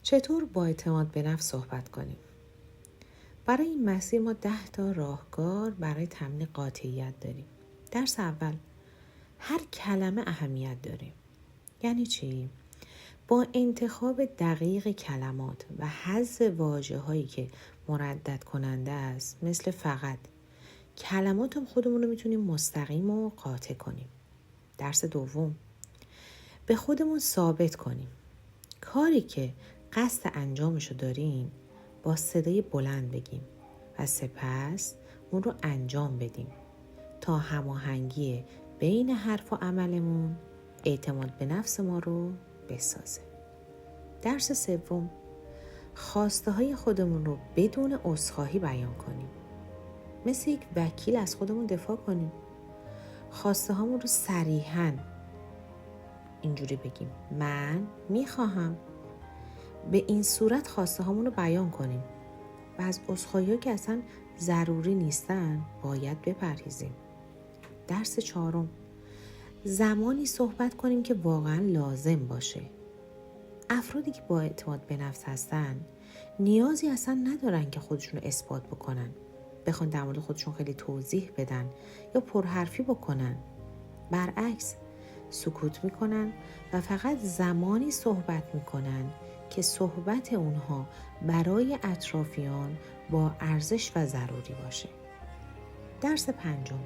چطور با اعتماد به نفس صحبت کنیم؟ برای این مسیر ما 10 تا راهکار برای تمرین قاطعیت داریم. درس اول، هر کلمه اهمیت داره. یعنی چی؟ با انتخاب دقیق کلمات و حذف واژه‌هایی که مردد کننده است، مثل فقط، کلمات هم خودمون رو میتونیم مستقیم و قاطع کنیم. درس دوم، به خودمون ثابت کنیم کاری که قصد انجامشو داریم با صدای بلند بگیم و سپس اون رو انجام بدیم تا هماهنگی بین حرف و عملمون اعتماد به نفس ما رو بسازه. درس سوم، خواسته های خودمون رو بدون عذرخواهی بیان کنیم. مثل یک وکیل از خودمون دفاع کنیم. خواسته هامون رو صریحاً اینجوری بگیم: من میخواهم. به این صورت خواسته هامون رو بیان کنیم و از عذرخواهی‌ها که اصلا ضروری نیستن باید بپرهیزیم. درس چهارم، زمانی صحبت کنیم که واقعا لازم باشه. افرادی که با اعتماد به نفس هستن نیازی اصلا ندارن که خودشون رو اثبات بکنن، بخوان در مورد خودشون خیلی توضیح بدن یا پرحرفی بکنن. برعکس، سکوت میکنن و فقط زمانی صحبت میکنن که صحبت اونها برای اطرافیان با ارزش و ضروری باشه. درس پنجم،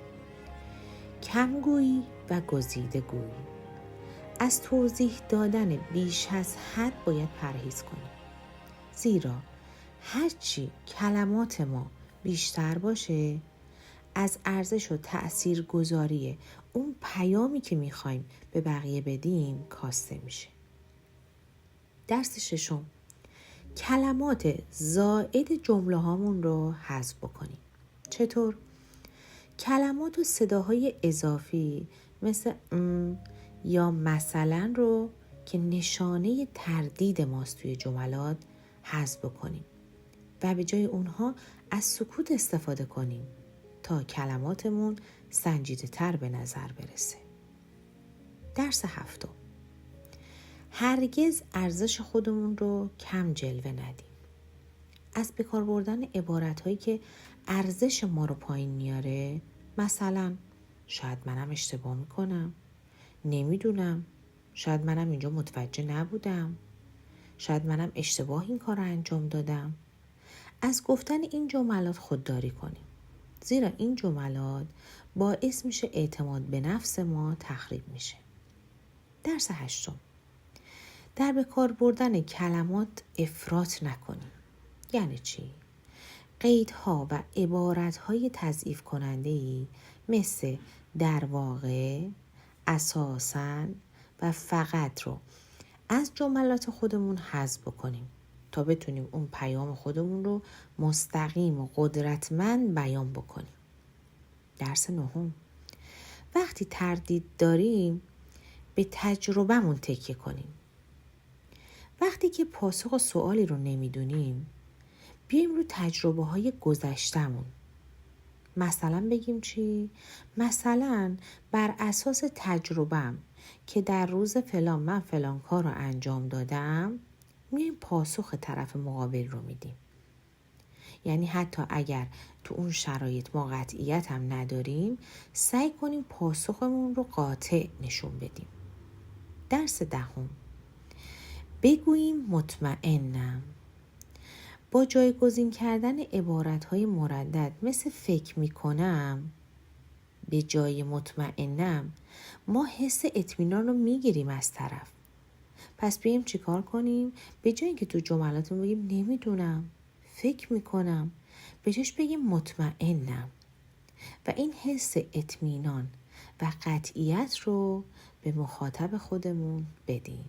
کمگویی و گزیده گویی. از توضیح دادن بیش از حد باید پرهیز کنیم. زیرا هرچی کلمات ما بیشتر باشه، از ارزش و تأثیرگذاری اون پیامی که میخوایم به بقیه بدیم کاسته میشه. درس ششم، کلمات زائد جمله هامون رو حذف بکنیم. چطور؟ کلمات و صداهای اضافی مثل یا مثلا رو که نشانه تردید ماست توی جملات حذف بکنیم و به جای اونها از سکوت استفاده کنیم تا کلماتمون سنجیده تر به نظر برسه. درس هفتم، هرگز ارزش خودمون رو کم جلوه ندیم. از بکار بردن عبارت‌هایی که ارزش ما رو پایین میاره، مثلا شاید منم اشتباه میکنم، نمیدونم، شاید منم اینجا متوجه نبودم، شاید منم اشتباه این کار رو انجام دادم. از گفتن این جملات خودداری کنیم، زیرا این جملات باعث میشه اعتماد به نفس ما تخریب میشه. درس هشتم، در به کار بردن کلمات افراط نکنیم. یعنی چی؟ قیدها و عبارتهای تضعیف کننده‌ای مثل در واقع، اساساً و فقط رو از جملات خودمون حذف بکنیم تا بتونیم اون پیام خودمون رو مستقیم و قدرتمند بیان بکنیم. درس نهم، وقتی تردید داریم به تجربه‌مون تکیه کنیم. وقتی که پاسخ سوالی رو نمیدونیم بیایم رو تجربه‌های گذشتمون. مثلا بگیم چی؟ مثلا بر اساس تجربه‌ام که در روز فلان من فلان کار رو انجام دادم، میایم پاسخ طرف مقابل رو میدیم. یعنی حتی اگر تو اون شرایط ما قطعیت هم نداریم، سعی کنیم پاسخمون رو قاطع نشون بدیم. درس دهم، بگوییم مطمئنم. با جایگزین کردن عبارت‌های مردد مثل فکر میکنم به جای مطمئنم، ما حس اطمینان رو میگیریم از طرف. پس بیایم چیکار کنیم؟ به جای اینکه تو جملاتمون بگیم نمیدونم، فکر میکنم، به جاش بگیم مطمئنم و این حس اطمینان و قطعیت رو به مخاطب خودمون بدیم.